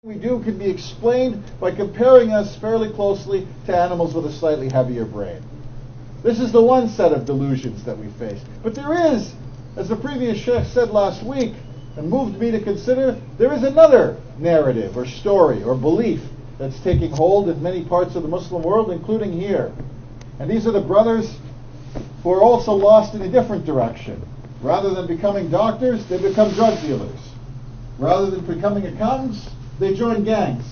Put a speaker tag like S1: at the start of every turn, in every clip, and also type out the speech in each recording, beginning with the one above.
S1: We do can be explained by comparing us fairly closely to animals with a slightly heavier brain. This is the one set of delusions that we face. But there is, as the previous sheikh said last week, and moved me to consider, there is another narrative or story or belief that's taking hold in many parts of the Muslim world, including here. And these are the brothers who are also lost in a different direction. Rather than becoming doctors, they become drug dealers. Rather than becoming accountants, they join gangs.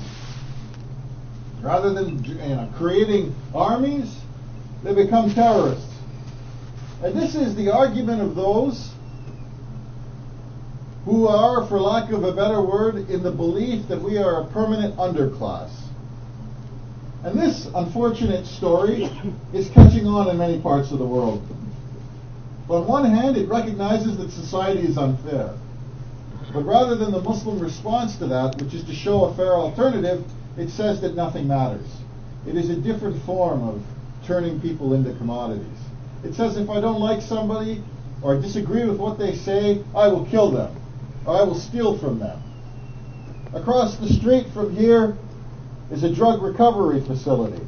S1: Rather than creating armies, they become terrorists. And this is the argument of those who are, for lack of a better word, in the belief that we are a permanent underclass. And this unfortunate story is catching on in many parts of the world. On one hand, it recognizes that society is unfair. But rather than the Muslim response to that, which is to show a fair alternative, it says that nothing matters. It is a different form of turning people into commodities. It says if I don't like somebody or disagree with what they say, I will kill them, or I will steal from them. Across the street from here is a drug recovery facility.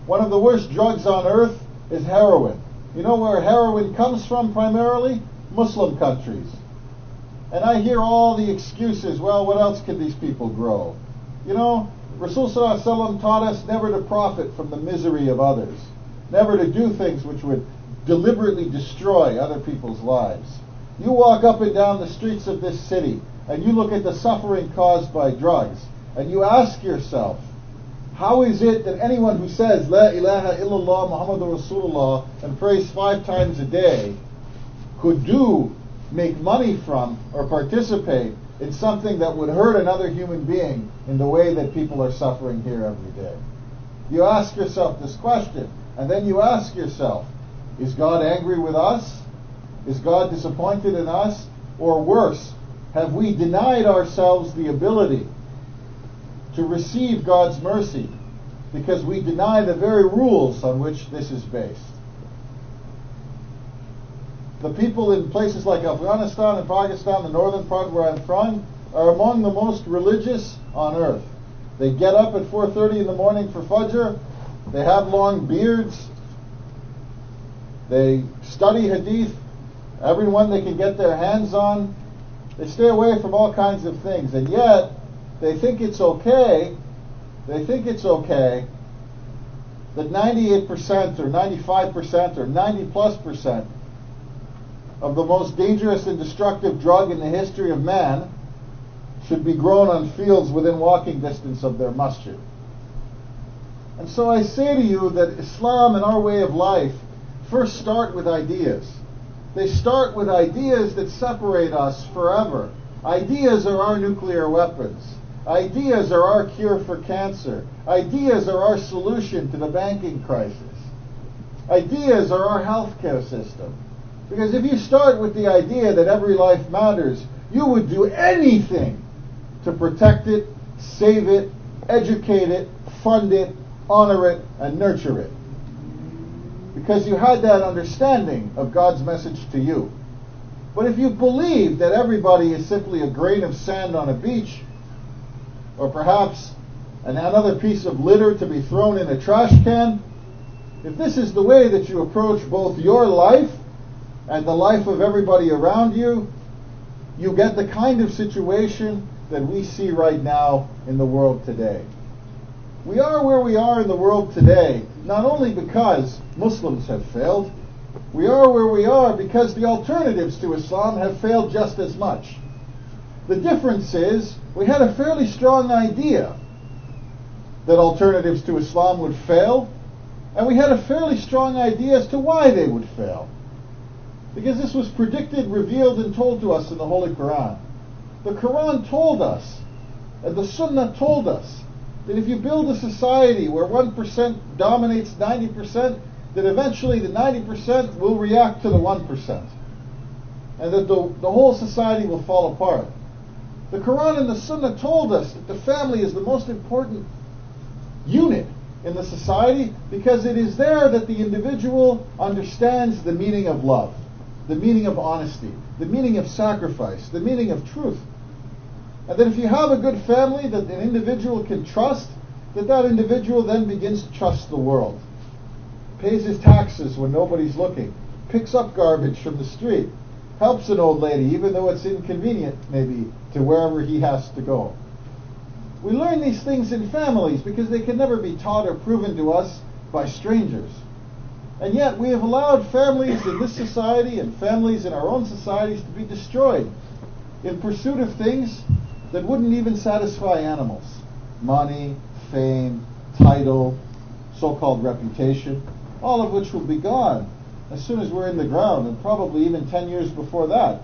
S1: One of the worst drugs on earth is heroin. You know where heroin comes from primarily? Muslim countries. And I hear all the excuses, well, what else can these people grow? You know, Rasul Sallallahu Alaihi Wasallam taught us never to profit from the misery of others, never to do things which would deliberately destroy other people's lives. You walk up and down the streets of this city, and you look at the suffering caused by drugs, and you ask yourself, how is it that anyone who says, La ilaha illallah Muhammadur Rasulullah, and prays 5 times a day, could make money from or participate in something that would hurt another human being in the way that people are suffering here every day? You ask yourself this question, and then you ask yourself, is God angry with us? Is God disappointed in us? Or worse, have we denied ourselves the ability to receive God's mercy because we deny the very rules on which this is based? The people in places like Afghanistan and Pakistan, the northern part where I'm from, are among the most religious on earth. They get up at 4:30 in the morning for Fajr. They have long beards. They study Hadith, everyone they can get their hands on. They stay away from all kinds of things, and yet they think it's okay. They think it's okay that 98% or 95% or 90+% of the most dangerous and destructive drug in the history of man should be grown on fields within walking distance of their masjid. And so I say to you that Islam and our way of life first start with ideas. They start with ideas that separate us forever. Ideas are our nuclear weapons. Ideas are our cure for cancer. Ideas are our solution to the banking crisis. Ideas are our healthcare system. Because if you start with the idea that every life matters, you would do anything to protect it, save it, educate it, fund it, honor it, and nurture it. Because you had that understanding of God's message to you. But if you believe that everybody is simply a grain of sand on a beach, or perhaps another piece of litter to be thrown in a trash can, if this is the way that you approach both your life and the life of everybody around you, you get the kind of situation that we see right now in the world today. We are where we are in the world today, not only because Muslims have failed, we are where we are because the alternatives to Islam have failed just as much. The difference is, we had a fairly strong idea that alternatives to Islam would fail, and we had a fairly strong idea as to why they would fail. Because this was predicted, revealed, and told to us in the Holy Quran. The Quran told us, and the Sunnah told us, that if you build a society where 1% dominates 90%, that eventually the 90% will react to the 1%. And that the whole society will fall apart. The Quran and the Sunnah told us that the family is the most important unit in the society because it is there that the individual understands the meaning of love, the meaning of honesty, the meaning of sacrifice, the meaning of truth. And that if you have a good family that an individual can trust, that individual then begins to trust the world. Pays his taxes when nobody's looking. Picks up garbage from the street. Helps an old lady, even though it's inconvenient, maybe, to wherever he has to go. We learn these things in families because they can never be taught or proven to us by strangers. And yet we have allowed families in this society and families in our own societies to be destroyed in pursuit of things that wouldn't even satisfy animals. Money, fame, title, so-called reputation, all of which will be gone as soon as we're in the ground, and probably even 10 years before that.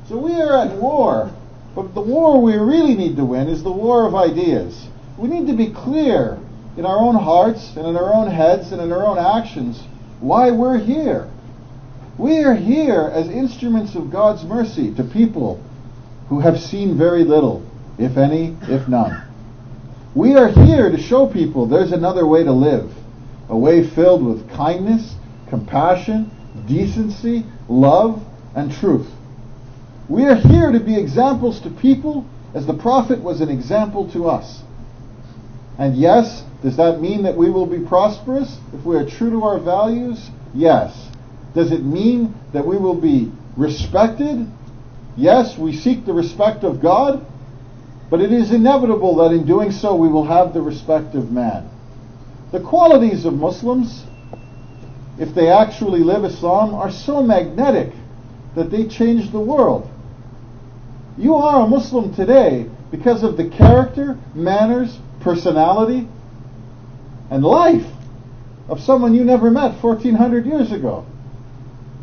S1: So we are at war, but the war we really need to win is the war of ideas. We need to be clear in our own hearts and in our own heads and in our own actions why we're here. We are here as instruments of God's mercy to people who have seen very little, if any, if none. We are here to show people there's another way to live, a way filled with kindness, compassion, decency, love, and truth. We are here to be examples to people as the prophet was an example to us. And yes, does that mean that we will be prosperous if we are true to our values? Yes. Does it mean that we will be respected? Yes, we seek the respect of God, but it is inevitable that in doing so we will have the respect of man. The qualities of Muslims, if they actually live Islam, are so magnetic that they change the world. You are a Muslim today because of the character, manners, personality, and life of someone you never met 1400 years ago.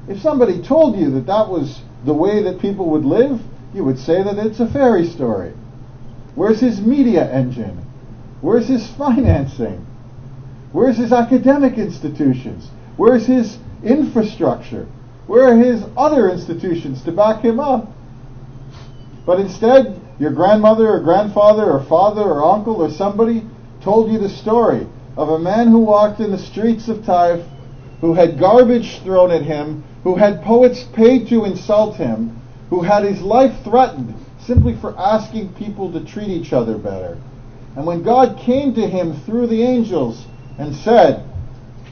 S1: If somebody told you that that was the way that people would live, you would say that it's a fairy story. Where's his media engine? Where's his financing? Where's his academic institutions? Where's his infrastructure? Where are his other institutions to back him up? But instead, your grandmother or grandfather or father or uncle or somebody told you the story of a man who walked in the streets of Taif, who had garbage thrown at him, who had poets paid to insult him, who had his life threatened simply for asking people to treat each other better. And when God came to him through the angels and said,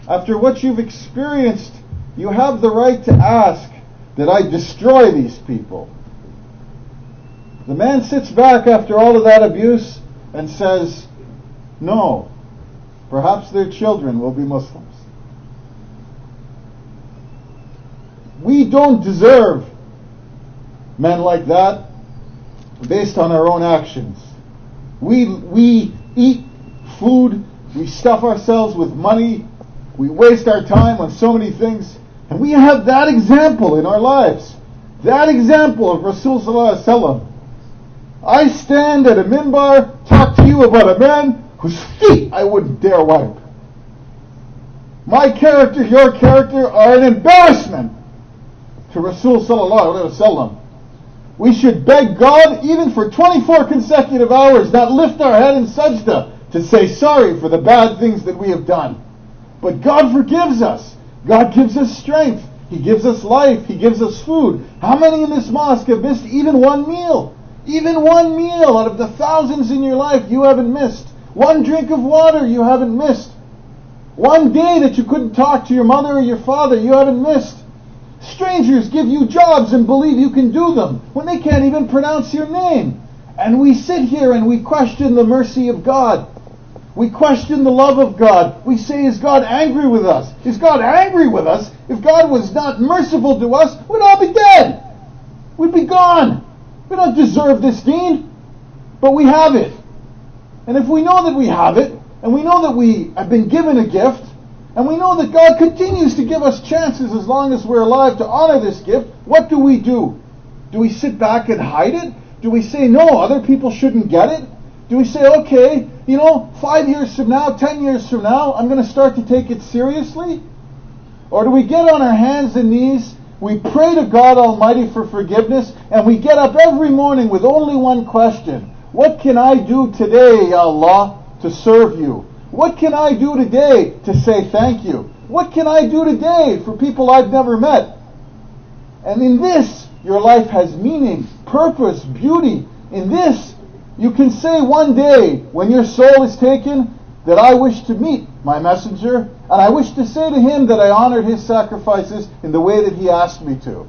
S1: after what you've experienced, you have the right to ask that I destroy these people. The man sits back after all of that abuse and says, no, perhaps their children will be Muslims. We don't deserve men like that based on our own actions. We eat food, we stuff ourselves with money, we waste our time on so many things, and we have that example in our lives. That example of Rasul Sallallahu Alaihi Wasallam. I stand at a minbar, talk to you about a man whose feet I wouldn't dare wipe. My character, your character are an embarrassment to Rasul Sallallahu Alaihi Wasallam. We should beg God, even for 24 consecutive hours, not lift our head in sajda to say sorry for the bad things that we have done. But God forgives us. God gives us strength. He gives us life. He gives us food. How many in this mosque have missed even one meal? Even one meal out of the thousands in your life you haven't missed. One drink of water you haven't missed. One day that you couldn't talk to your mother or your father you haven't missed. Strangers give you jobs and believe you can do them when they can't even pronounce your name. And we sit here and we question the mercy of God. We question the love of God. We say, is God angry with us? Is God angry with us? If God was not merciful to us, we'd all be dead. We'd be gone. We don't deserve this deen, but we have it. And if we know that we have it, and we know that we have been given a gift, and we know that God continues to give us chances as long as we're alive to honor this gift, what do? Do we sit back and hide it? Do we say, no, other people shouldn't get it? Do we say, okay, 5 years from now, 10 years from now, I'm going to start to take it seriously? Or do we get on our hands and knees, we pray to God Almighty for forgiveness, and we get up every morning with only one question: what can I do today, Ya Allah, to serve you? What can I do today to say thank you? What can I do today for people I've never met? And in this, your life has meaning, purpose, beauty, In this, you can say one day, when your soul is taken, that I wish to meet my messenger, and I wish to say to him that I honored his sacrifices in the way that he asked me to.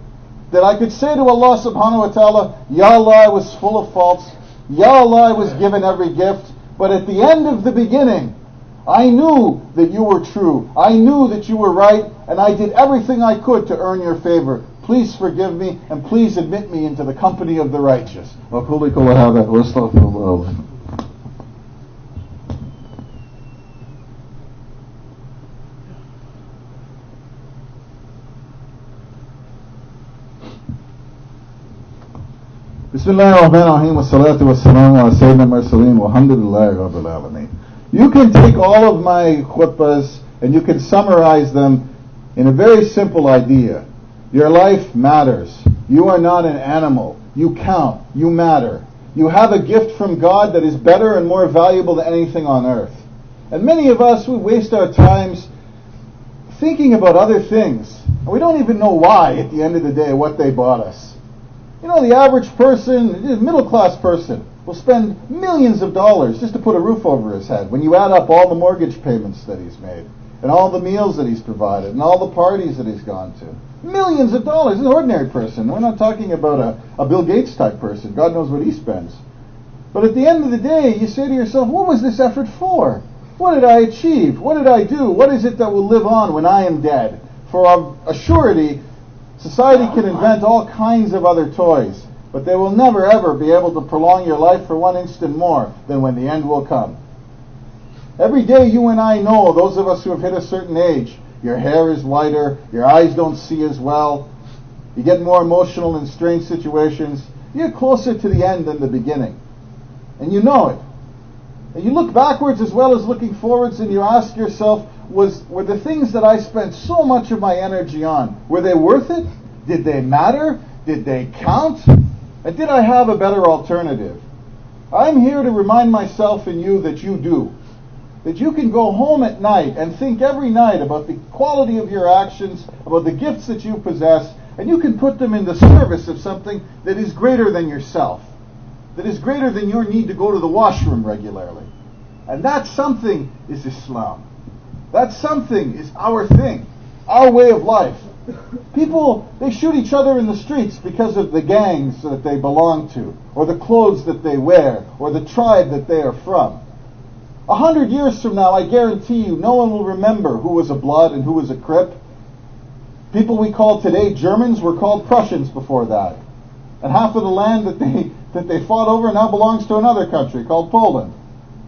S1: That I could say to Allah subhanahu wa ta'ala, Ya Allah, I was full of faults. Ya Allah, I was given every gift. But at the end of the beginning, I knew that you were true. I knew that you were right, and I did everything I could to earn your favor. Please forgive me, and please admit me into the company of the righteous. Bismillahirrahmanirrahim, wassalatu wassalamu ala sayyidina mursaleen, walhamdulillahi rabbil alameen. You can take all of my khutbahs and you can summarize them in a very simple idea. Your life matters. You are not an animal. You count. You matter. You have a gift from God that is better and more valuable than anything on earth. And many of us, we waste our times thinking about other things. And we don't even know why at the end of the day what they bought us. You know, the average person, middle-class person, will spend millions of dollars just to put a roof over his head when you add up all the mortgage payments that he's made, and all the meals that he's provided, and all the parties that he's gone to. Millions of dollars. An ordinary person. We're not talking about a Bill Gates type person. God knows what he spends. But at the end of the day, you say to yourself, what was this effort for? What did I achieve? What did I do? What is it that will live on when I am dead? For a surety, society can invent all kinds of other toys, but they will never ever be able to prolong your life for one instant more than when the end will come. Every day you and I know, those of us who have hit a certain age, your hair is whiter, your eyes don't see as well, you get more emotional in strange situations, you're closer to the end than the beginning. And you know it. And you look backwards as well as looking forwards, and you ask yourself, were the things that I spent so much of my energy on, were they worth it? Did they matter? Did they count? And did I have a better alternative? I'm here to remind myself and you that you do. That you can go home at night and think every night about the quality of your actions, about the gifts that you possess, and you can put them in the service of something that is greater than yourself, that is greater than your need to go to the washroom regularly. And that something is Islam. That something is our thing, our way of life. People, they shoot each other in the streets because of the gangs that they belong to, or the clothes that they wear, or the tribe that they are from. 100 years from now, I guarantee you, no one will remember who was a Blood and who was a Crip. People we call today Germans were called Prussians before that. And half of the land that they fought over now belongs to another country called Poland.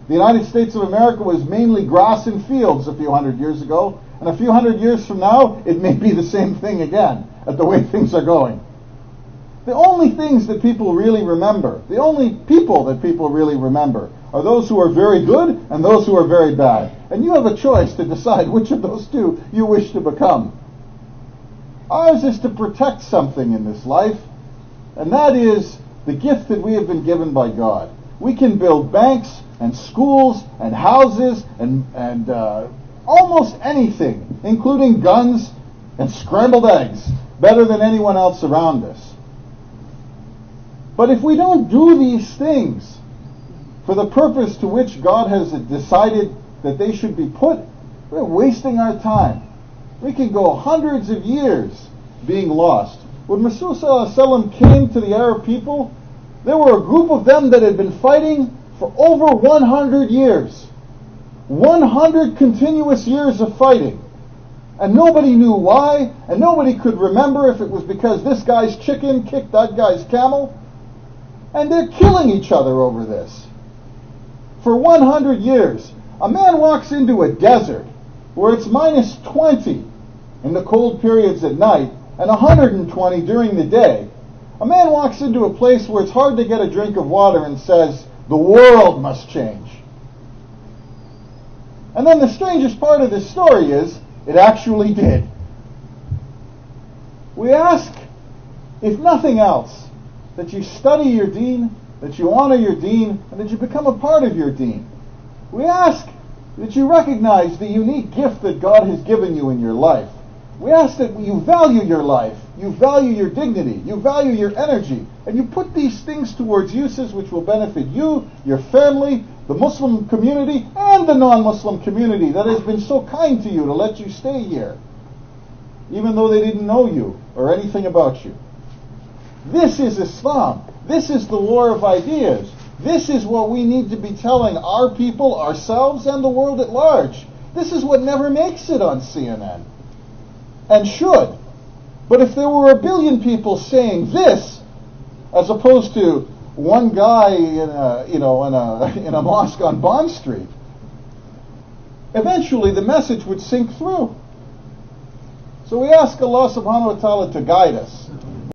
S1: The United States of America was mainly grass and fields a few hundred years ago, and a few hundred years from now, it may be the same thing again, at the way things are going. The only things that people really remember, the only people that people really remember, are those who are very good and those who are very bad. And you have a choice to decide which of those two you wish to become. Ours is to protect something in this life, and that is the gift that we have been given by God. We can build banks and schools and houses and almost anything, including guns and scrambled eggs, better than anyone else around us. But if we don't do these things for the purpose to which God has decided that they should be put, we're wasting our time. We can go hundreds of years being lost. When Rasul came to the Arab people, there were a group of them that had been fighting for over 100 years. 100 continuous years of fighting. And nobody knew why, and nobody could remember if it was because this guy's chicken kicked that guy's camel. And they're killing each other over this. For 100 years, a man walks into a desert where it's minus 20 in the cold periods at night and 120 during the day. A man walks into a place where it's hard to get a drink of water and says, the world must change. And then the strangest part of this story is, it actually did. We ask, if nothing else, that you study your deen, that you honor your deen, and that you become a part of your deen. We ask that you recognize the unique gift that God has given you in your life. We ask that you value your life, you value your dignity, you value your energy, and you put these things towards uses which will benefit you, your family, the Muslim community, and the non-Muslim community that has been so kind to you to let you stay here, even though they didn't know you or anything about you. This is Islam. This is the war of ideas. This is what we need to be telling our people, ourselves, and the world at large. This is what never makes it on CNN. And should. But if there were 1 billion people saying this, as opposed to one guy in a mosque on Bond Street, eventually the message would sink through. So we ask Allah subhanahu wa ta'ala to guide us.